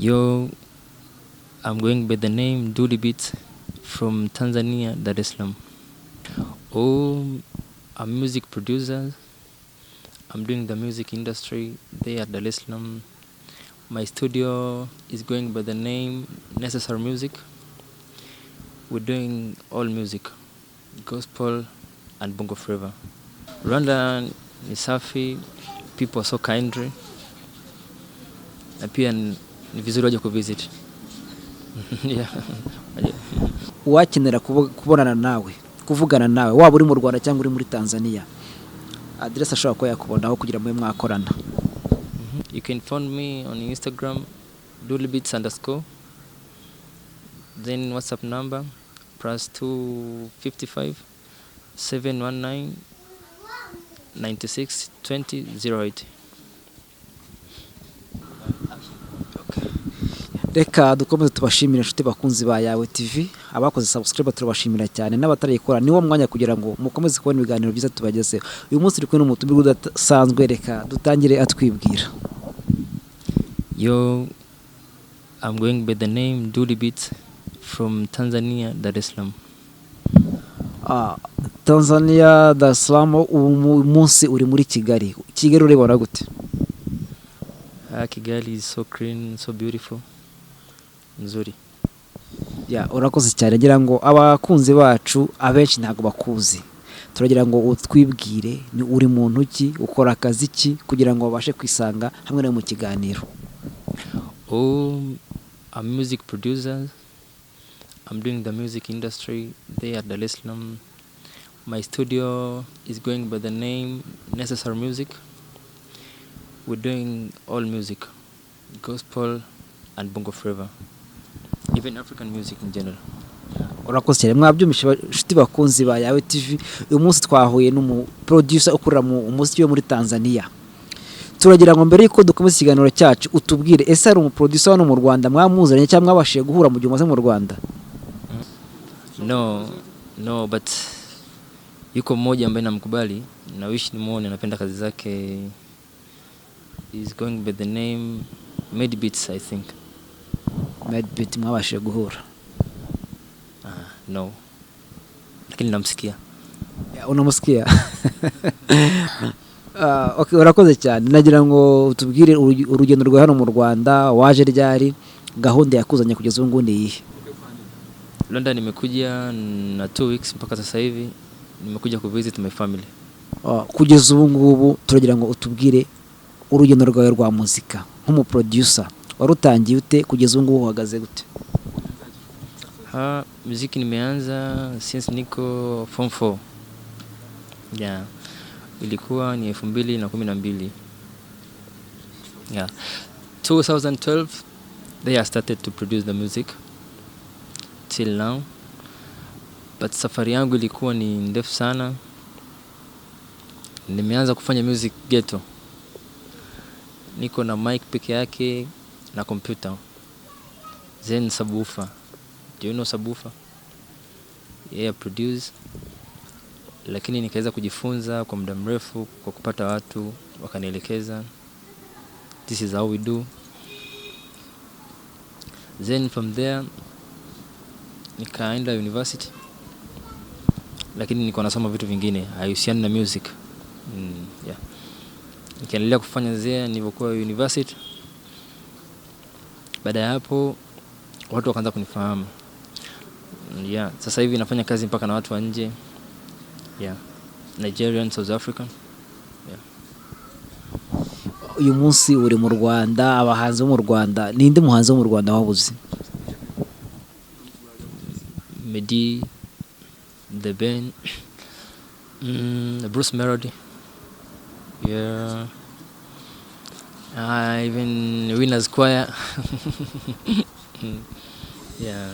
Yo, I'm going by the name Duli Beats from Tanzania, Dar es Salaam. Oh, I'm a music producer. I'm doing the music industry there at Dar es Salaam. My studio is going by the name Necessary Music. We're doing all music, gospel and bongo flava. Rwanda ni safi, people are so kindly. Na pia ni vizuri waje kuvisit. Yeah. Uwakenera kubonana nawe, kuvugana nawe, waba uri mu Rwanda cyangwa uri muri Tanzania, address ashobora kuba yakubonaho kugira ngo mwakorana. You can find me on Instagram @dulibits_. Then WhatsApp number +255 719 96 20 08. Reka dukomeze tubashimira inshuti bakunzi ba Yawe TV, abakoze subscribe turabashimira cyane, n'abatarayikora niwo mwanya kugira ngo mukomeze kubona ibiganiro byiza tubagezeho. Uyu munsi turi kumwe n'umutumire udasanzwe, reka dutangire atwibwira. Yo, I'm going by the name Duli Beats from Tanzania, Dar es Salaam. Tanzania, Dar es Salaam. Umunsi uri muri Kigali. Kigali urebona gute? Kigali is so clean, so beautiful. Nzuri. Urakoze cyane, ngira ngo abakunzi bacu abenshi ntago bakuzi. Turagira ngo utwibwire ni uri muntu ki, ukora akazi ki kugira ngo babashe kwisanga hamwe no mu kiganiro. Oh, I'm a music producer. I'm doing the music industry there at Dar es Salaam. My studio is going by the name Necessary Music. We're doing all music, gospel and bongo flava, even African music in general. Urakoze cyane, mwabyumisha inshuti bakunzi ba Yawe TV. Uyu munsi twahuye n'umu producer ukorera mu umuziki wo muri Tanzania. Turagira ngo mbere yuko dukomeza ikiganiro cyacu utubwire ese ari umu producer hano mu Rwanda mwamuzanye cyangwa mwabashije guhura mu gihe umaze mu Rwanda? No, but yuko mmoja ambaye namkubali na wish nimuone, napenda kazi zake. Is going by the name Made Beats, I think. Made Beats mwabashije guhura? No. Lakini namsikia. Unamusikia? Okay, urakoze cyane. Nagira ngo utubwire urugendo rwa hano mu Rwanda, waje ryari, gahunda yakuzanye kugeza ubu ngundi yihe? London nimekuja na 2 weeks mpaka sasa hivi. Nimekuja ku visit my family. Kugeza ubu ngubu turagira ngo utubwire urugendo rwawe rwa muzika nk'umu producer, warutangiye ute kugeza ubu ngubu uhagaze gute? Muziki nimeanza since niko form 4. Yeah. Ilikuwa ni 2012. Yeah. 2012 I started to produce the music till now. But safari yangu ilikuwa ni ndefu sana. Nimeanza kufanya music ghetto. Niko na mic peke yake na computer. Then subwoofer. Do you know subwoofer? Yeah, produce. Lakini nikaweza kujifunza kwa muda mrefu kwa kupata watu wakanielekeza. This is how we do. Then from there nikaenda university. Lakini nilikuwa nasoma vitu vingine hahusiani na music. Yeah. Nikaendelea kufanya zile nilipokuwa university. Baada ya hapo watu wakaanza kunifahamu. Yeah, sasa hivi nafanya kazi mpaka na watu wa nje. Yeah. Nigerian, South African. Yeah. Uyu munsi uri mu Rwanda, abahanzi bo mu Rwanda, ninde muhanzi wo mu Rwanda wabuze? Medi, The Ben, Bruce Melody. Yeah. Even Winners Choir. Yeah.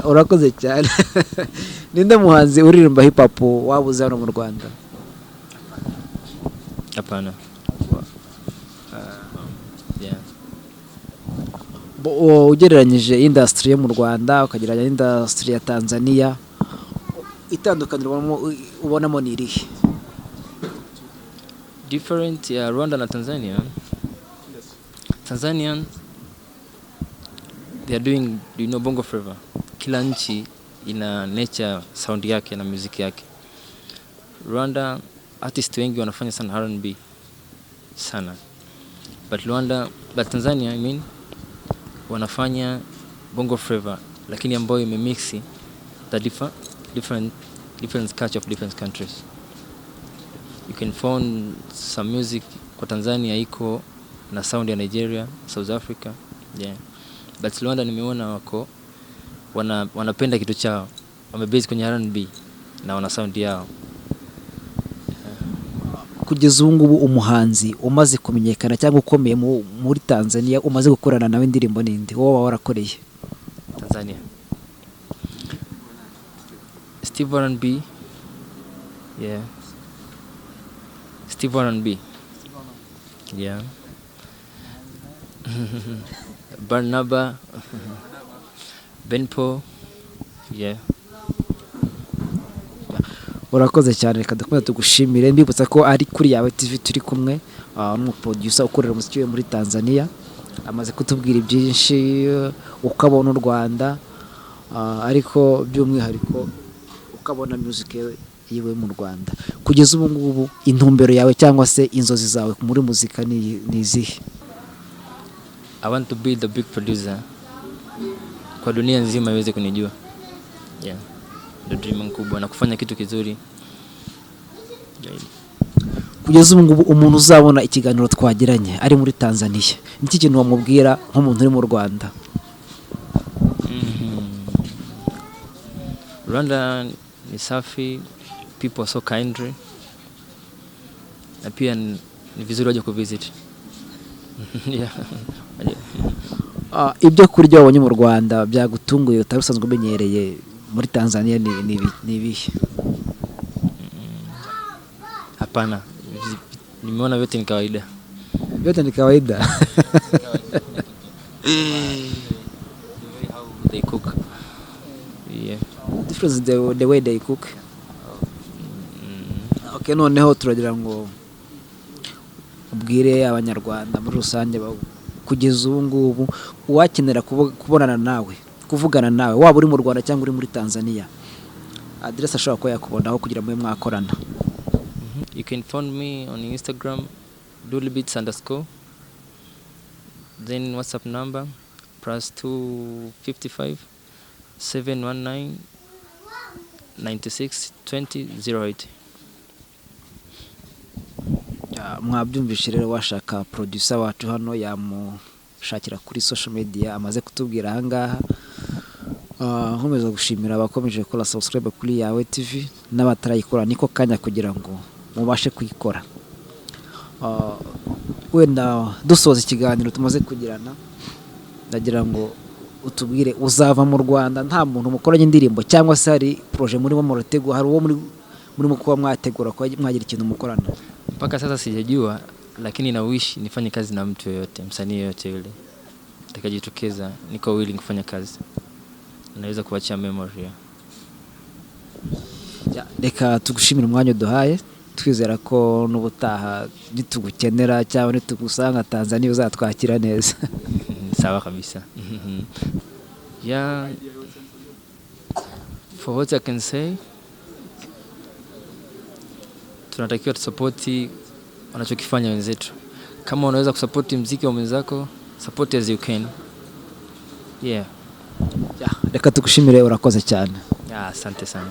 Urakoze cyane. Ninde muhanzi uririmba hip hop wabuze hano mu Rwanda? Hapana. Yeah. Ugereranyije industry yo mu Rwanda ukagereranya industry ya Tanzania, itandukaniro ubonamo ni irihe? Different ya Rwanda na Tanzania. Tanzanian, they are doing, bongo flava. Kila nchi ina nature sound yake na music yake. Rwanda artist wengi wanafanya sana R&B sana, but Tanzania wanafanya bongo flava, lakini ambayo imemixi the different culture of different countries. You can find some music kwa Tanzania iko na sound ya Nigeria, South Africa, yeah. But Rwanda nimeona wako wanapenda kitu chao, wamebase kwenye R&B na wana sound yao. Kugeza ubu ngubu umuhanzi umaze kumenyekana cyangwa ukomeye muri Tanzania umaze gukorana nawe indirimbo ninde wowe warakoreye? Tanzania, Steve R&B, yeah. Steve R&B, yeah. Barnaba, Benpo, yeah. Urakoze cyane, reka dukomeze tugushimire. Mbibutsa ko ari kuri Yawe TV turi kumwe n'umuproducer ukorera umuziki muri Tanzania. Amaze kutubwira byinshi, ukabona u Rwanda, ariko by'umwihariko ukabona music yiwe mu Rwanda. Kugeza ubu ngubu intumbero yawe cyangwa se inzozi zawe muri muzika ni izihe? I want to be the big producer kwa dunia nzima iweze kunijua, yeah. The dream kubwa na kufanya kitu kizuri. Kugeza ubu ngubu umuntu uzabona ikiganiro twagiranye ari muri Tanzania, niki kintu wamubwira nk'umuntu uri mu Rwanda? Rwanda ni safi, people are so kindly, na pia ni vizuri waje kuvisit. Yeah. Ibyo kurya wabonye mu Rwanda byagutunguye utari usanzwe umenyereye muri Tanzania ni ibihe? Hapana, nimeona vyote ni kawaida. Vyote ni kawaida. How they cook, yeah. Difference the way they cook. Okay, noneho turagira ngo ubwire abanyarwanda muri rusange kugeza ubu ngubu uwakenera kubonana nawe, kuvugana nawe, waba uri mu Rwanda cyangwa uri muri Tanzania, address ashobora kuba yakubonaho kugira ngo mwakorana. You can find me on Instagram +, then WhatsApp number +255 719 96 20 08. Mwabyumvise rero, washaka producer wacu hano yamushakira kuri social media, amaze kutubwira aha ngaha. Nkomeza gushimira abakomeje gukora subscribe kuri Yawe TV n'abatarayikora, niko kanya kugira ngo mubashe kuyikora. Wenda dusoza ikiganiro tumaze kugirana, ndagira ngo utubwire uzava mu Rwanda nta muntu mukoranye indirimbo cyangwa se hari projet muri murategura, hari uwo muri kuba mwategura ko mwagira ikintu mukorana? Mpaka sasa sijajua, lakini na wish nifanye kazi na mtu yoyote, msanii yoyote yule atakayejitokeza, niko willing kufanya kazi, naweza kuachia memory. Reka tugushimira umwanya duhaye, twizera ko n'ubutaha nitugukenera cyangwa nitugusanga Tanzania uzatwakira neza. Sawa kabisa. Yeah, for what I can say, tunatakiwa tusupporti wanachokifanya wenzetu. Kama unaweza kusupporti muziki wa mwenzako, support as you can. Yeah. Reka tugushimire, urakoze cyane. Asante sana.